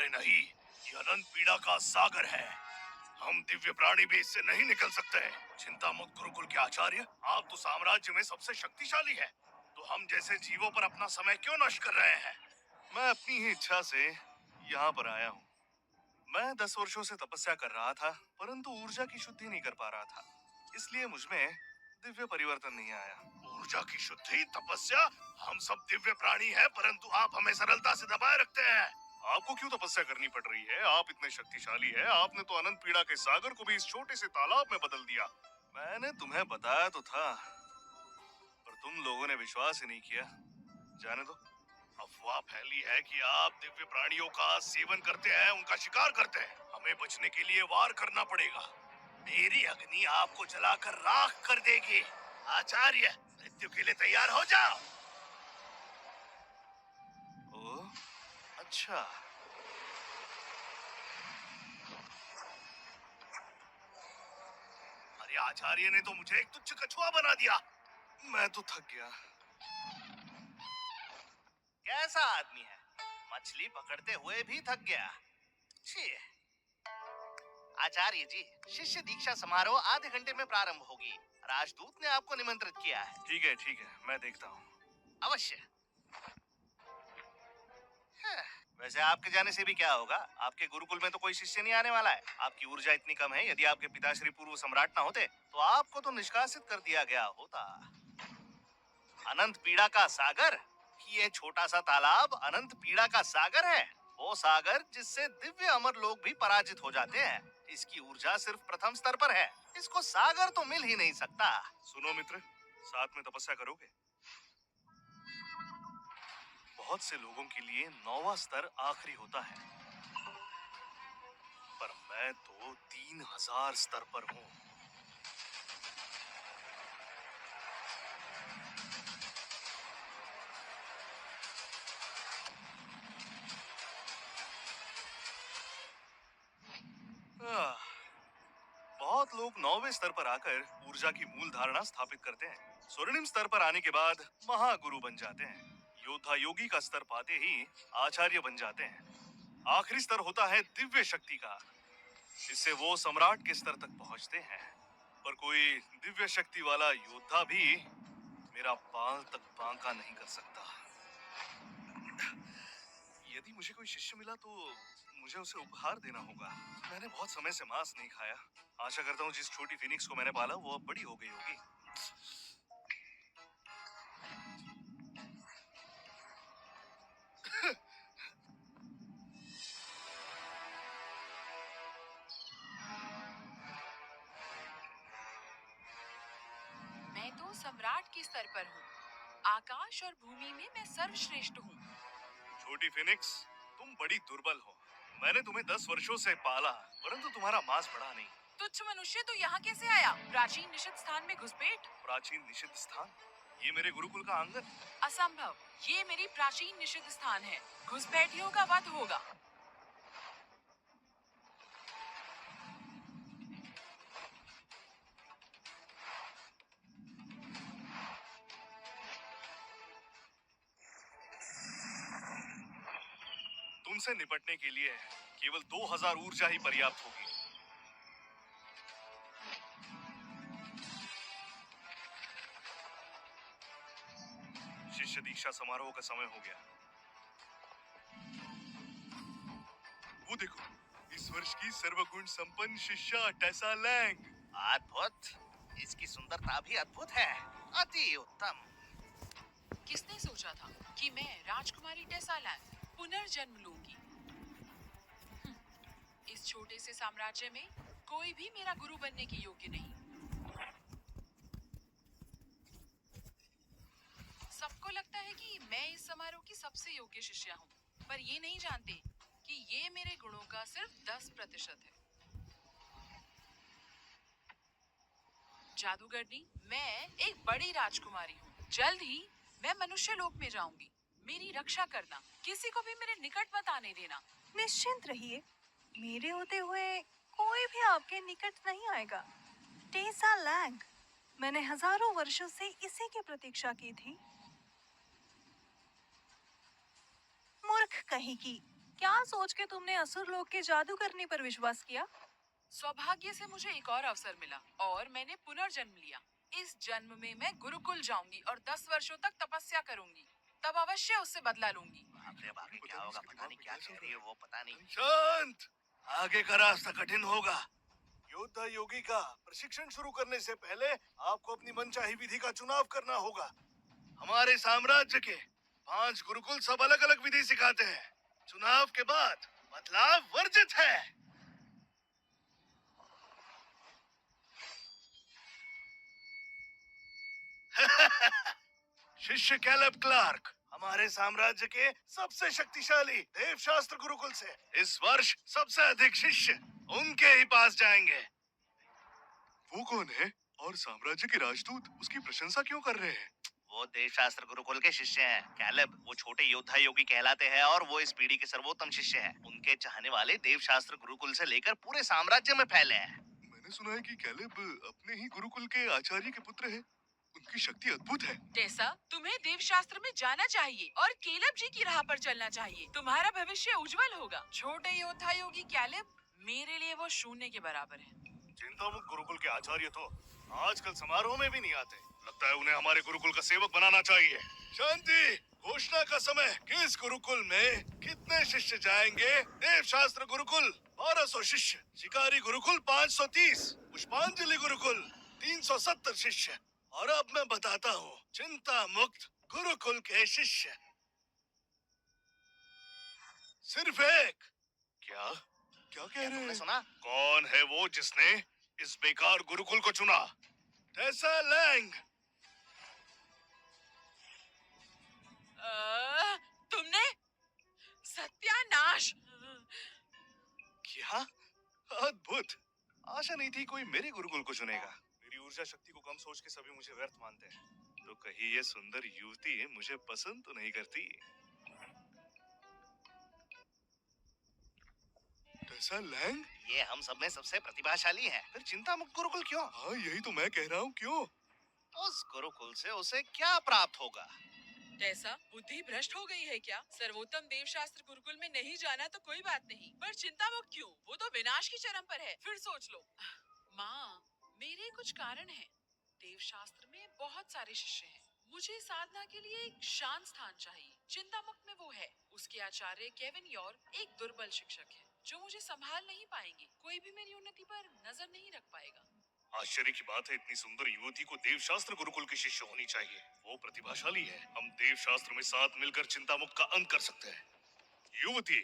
अरे नहीं, ये अनंत पीड़ा का सागर है। हम दिव्य प्राणी भी इससे नहीं निकल सकते। चिंता मत गुरुकुल के आचार्य, आप तो साम्राज्य में सबसे शक्तिशाली है, तो हम जैसे जीवों पर अपना समय क्यों नष्ट कर रहे हैं? मैं अपनी ही इच्छा से यहाँ पर आया हूँ। मैं 10 वर्षों से तपस्या कर रहा था, परंतु ऊर्जा की शुद्धि नहीं कर पा रहा था, इसलिए मुझमें दिव्य परिवर्तन नहीं आया। ऊर्जा की शुद्धि, तपस्या? हम सब दिव्य प्राणी हैं, परंतु आप हमें सरलता से दबाए रखते हैं। आपको क्यों तपस्या करनी पड़ रही है? आप इतने शक्तिशाली हैं। आपने तो अनंत पीड़ा के सागर को भी इस छोटे से तालाब में बदल दिया। मैंने तुम्हें बताया तो था, पर तुम लोगों ने विश्वास ही नहीं किया। जाने दो। अफवाह फैली है कि आप दिव्य प्राणियों का सेवन करते हैं, उनका शिकार करते हैं। हमें बचने के लिए वार करना पड़ेगा। मेरी अग्नि आपको जलाकर राख कर देगी। आचार्य, मृत्यु के लिए तैयार हो जाओ। ओह, अच्छा। अरे आचार्य ने तो मुझे एक तुच्छ कछुआ बना दिया। मैं तो थक गया। कैसा आदमी है, मछली पकड़ते हुए भी थक गया। छी। आचार्य जी, शिष्य दीक्षा समारोह आधे घंटे में प्रारंभ होगी। राजदूत ने आपको निमंत्रित किया है। ठीक है, मैं देखता हूँ। अवश्य। हाँ, वैसे आपके जाने से भी क्या होगा? आपके गुरुकुल में तो कोई शिष्य नहीं आने वाला है। आपकी ऊर्जा इतनी कम है, यदि आपके पिताश्री पूर्व सम्राट ना होते, तो आपको तो निष्कासित कर दिया गया होता। अनंत पीड़ा का सागर? ये छोटा सा तालाब अनंत पीड़ा का सागर है। वो सागर जिससे दिव्य अमर लोग भी पराजित हो जाते हैं। इसकी ऊर्जा सिर्फ प्रथम स्तर पर है। इसको सागर तो मिल ही नहीं सकता। सुनो मित्र, साथ में तपस्या करोगे? बहुत से लोगों के लिए 9वां स्तर आखिरी होता है, पर मैं तो 3000 स्तर पर हूँ। आह, बहुत लोग 9वें स्तर पर आकर ऊर्जा की मूल धारणा स्थापित करते हैं। स्वर्णिम स्तर पर आने के बाद महागुरु बन जाते हैं। योद्धा योगी का स्तर पाते ही आचार्य बन जाते हैं। आखिरी स्तर होता है दिव्य शक्ति का, इससे वो सम्राट के स्तर तक पहुंचते हैं। पर कोई दिव्य शक्ति वाला योद्धा भी मेरा बाल तक बांका नहीं कर सकता। यदि मुझे कोई शिष्य मिला तो मुझे उसे उपहार देना होगा। मैंने बहुत समय से मांस नहीं खाया। आशा करता हूँ जिस छोटी फिनिक्स को मैंने पाला वो अब बड़ी हो गई होगी। मैं तो सम्राट के स्तर पर हूँ। आकाश और भूमि में मैं सर्वश्रेष्ठ हूँ। छोटी फिनिक्स, तुम बड़ी दुर्बल हो। मैंने तुम्हें 10 वर्षों से पाला, परंतु तुम्हारा मांस बढ़ा नहीं। तुच्छ मनुष्य, तो यहाँ कैसे आया? प्राचीन निषिद्ध स्थान में घुसपैठ? प्राचीन निषिद्ध स्थान? ये मेरे गुरुकुल का आंगन। असंभव। ये मेरी प्राचीन निषिद्ध स्थान है। घुसपैठियों का वध होगा। तुमसे निपटने के लिए केवल 2000 ऊर्जा ही पर्याप्त होगी। शिष्य दीक्षा समारोह का समय हो गया। वो देखो, इस वर्ष की सर्वगुण संपन्न शिष्या टेसा लैंग। अद्भुत। इसकी सुंदरता भी अद्भुत है। अति उत्तम। किसने सोचा था कि मैं राजकुमारी टेसा लैंग पुनर्जन्म लूंगी? इस छोटे से साम्राज्य में कोई भी मेरा गुरु बनने के योग्य नहीं। सबको लगता है कि मैं इस समारोह की सबसे योग्य शिष्या हूँ, पर ये नहीं जानते कि ये मेरे गुणों का सिर्फ 10% है। जादूगरनी, मैं एक बड़ी राजकुमारी हूँ। जल्द ही मैं मनुष्य लोक में जाऊंगी। मेरी रक्षा करना, किसी को भी मेरे निकट मत आने देना। निश्चिंत रहिए, मेरे होते हुए कोई भी आपके निकट नहीं आएगा। टेसा लैंग, मैंने हजारों वर्षों से इसी की प्रतीक्षा की थी। मूर्ख कहेगी, क्या सोच के तुमने असुर लोग के जादू करने पर विश्वास किया? सौभाग्य से मुझे एक और अवसर मिला और मैंने पुनर्जन्म लिया। इस जन्म में मैं गुरुकुल जाऊंगी और 10 वर्षों तक तपस्या करूंगी। तब अवश्य उससे बदला लूंगी। बाप रे बाप, क्या होगा पता नहीं, क्या कह रही है वो पता नहीं। शांत। आगे का रास्ता कठिन होगा। योद्धा योगी का प्रशिक्षण शुरू करने से पहले आपको अपनी मनचाही विधि का चुनाव करना होगा। हमारे साम्राज्य के 5 गुरुकुल सब अलग अलग विधि सिखाते हैं। चुनाव के बाद बदलाव वर्जित है। शिष्य कैलेब क्लार्क हमारे साम्राज्य के सबसे शक्तिशाली देवशास्त्र गुरुकुल से इस वर्ष सबसे अधिक शिष्य उनके ही पास जाएंगे। वो कौन है और साम्राज्य के राजदूत उसकी प्रशंसा क्यों कर रहे हैं? वो देवशास्त्र गुरुकुल के शिष्य हैं। कैलेब वो छोटे योद्धा योगी कहलाते हैं और वो इस पीढ़ी के सर्वोत्तम शिष्य हैं। उनके चाहने वाले देवशास्त्र गुरुकुल से लेकर पूरे साम्राज्य में फैले हैं। मैंने सुना है कि कैलेब अपने ही गुरुकुल के आचार्य के पुत्र हैं। उनकी शक्ति अद्भुत है। टेसा, तुम्हें देवशास्त्र में जाना चाहिए और केलेब जी की राह पर चलना चाहिए। तुम्हारा भविष्य उज्जवल होगा। छोटे योद्धा योगी कैलेब, मेरे लिए वो शून्य के बराबर है। चिंतामुक्त गुरुकुल के आचार्य तो आजकल समारोह में भी नहीं आते। लगता है उन्हें हमारे गुरुकुल का सेवक बनाना चाहिए। शांति। घोषणा का समय। किस गुरुकुल में कितने शिष्य जाएंगे? देवशास्त्र गुरुकुल 1200 शिष्य, शिकारी गुरुकुल 530, पुष्पांजलि गुरुकुल 370 शिष्य। और अब मैं बताता हूँ चिंता मुक्त गुरुकुल के शिष्य सिर्फ एक। क्या क्या कह रहे तुमने हैं? सुना? कौन है वो जिसने इस बेकार गुरुकुल को चुना? टेसा लैंग। तुमने सत्यानाश। क्या अद्भुत। आशा नहीं थी कोई मेरे गुरुकुल को चुनेगा। मेरी ऊर्जा शक्ति को कम सोच के सभी मुझे व्यर्थ मानते हैं। तो कहीं ये सुंदर युवती मुझे पसंद तो नहीं करती? टेसा लैंग? ये हम सब में सबसे प्रतिभाशाली है। फिर चिंता मुक्त गुरुकुल क्यों? हाँ यही तो मैं कह रहा हूँ। क्यों? उस गुरुकुल से उसे क्या प्राप्त होगा? टेसा, बुद्धि भ्रष्ट हो गई है क्या? सर्वोत्तम देवशास्त्र गुरुकुल में नहीं जाना तो कोई बात नहीं, पर चिंता मुक्त क्यों? वो तो विनाश की चरम पर है। फिर सोच लो। माँ, मेरे कुछ कारण हैं। देवशास्त्र में बहुत सारे शिष्य हैं। मुझे साधना के लिए एक शांत स्थान चाहिए। चिंता मुक्त में वो है। उसके आचार्य केविन यॉर एक दुर्बल शिक्षक है जो मुझे संभाल नहीं पाएंगे। कोई भी मेरी उन्नति पर नजर नहीं रख पाएगा। आश्चर्य की बात है, इतनी सुंदर युवती को देवशास्त्र गुरुकुल की शिष्य होनी चाहिए। वो प्रतिभाशाली है। हम देवशास्त्र में साथ मिलकर चिंता मुक्त का अंत कर सकते हैं। युवती,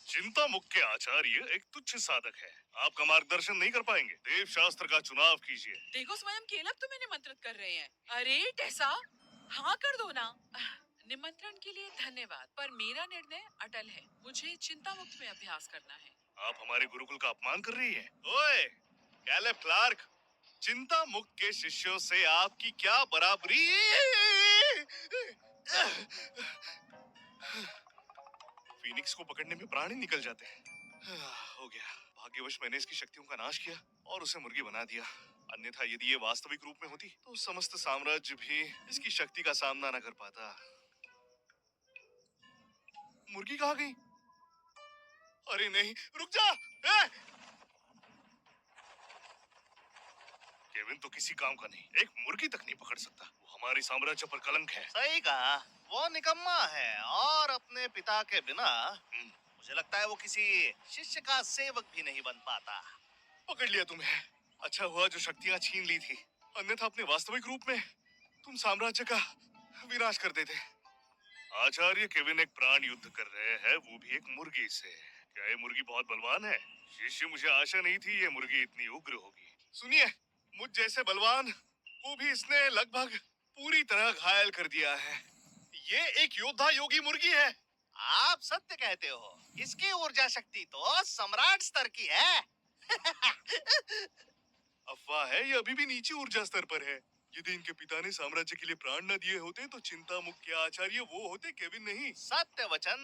चिंता मुक्त के आचार्य एक तुच्छ साधक है। आपका मार्गदर्शन नहीं कर पाएंगे। देवशास्त्र का चुनाव कीजिए। देखो स्वयं केलब तुम्हें निमंत्रित कर रहे हैं। अरे टेसा, हाँ कर दो ना। निमंत्रण के लिए धन्यवाद, पर मेरा निर्णय अटल है। मुझे चिंता मुक्त में अभ्यास करना है। आप हमारे गुरुकुल का अपमान कर रही है। ओए, कैलेब क्लार्क, चिंता मुक्त के शिष्यों से आपकी क्या बराबरी? फीनिक्स को पकड़ने में प्राण ही निकल जाते हैं। हो गया। भाग्यवश मैंने इसकी शक्तियों का नाश किया और उसे मुर्गी बना दिया। अन्यथा यदि ये वास्तविक रूप में होती तो समस्त साम्राज्य भी इसकी शक्ति का सामना न कर पाता। मुर्गी कहाँ गई? अरे नहीं, रुक जा। ए! केविन तो किसी काम का नहीं। एक मुर्गी तक नहीं पकड़ सकता। वो हमारे साम्राज्य पर कलंक है। सही कहा। वो निकम्मा है और अपने पिता के बिना मुझे लगता है वो किसी शिष्य का सेवक भी नहीं बन पाता। पकड़ लिया तुम्हें। अच्छा हुआ जो शक्तियां छीन ली थी, अन्यथा अपने वास्तविक रूप में तुम साम्राज्य का विनाश कर देते। आचार्य केविन एक प्राण युद्ध कर रहे हैं, वो भी एक मुर्गी से। क्या ये मुर्गी बहुत बलवान है? शिष्य, मुझे आशा नहीं थी ये मुर्गी इतनी उग्र होगी। सुनिए, मुझ जैसे बलवान को भी इसने लगभग पूरी तरह घायल कर दिया है। ये एक योद्धा योगी मुर्गी है। आप सत्य कहते हो। इसकी ऊर्जा शक्ति तो सम्राट स्तर की है। अफवाह है, ये अभी भी नीचे ऊर्जा स्तर पर है। यदि इनके पिता ने साम्राज्य के लिए प्राण न दिए होते तो चिंता मुक्त के आचार्य वो होते, केविन नहीं। सत्य वचन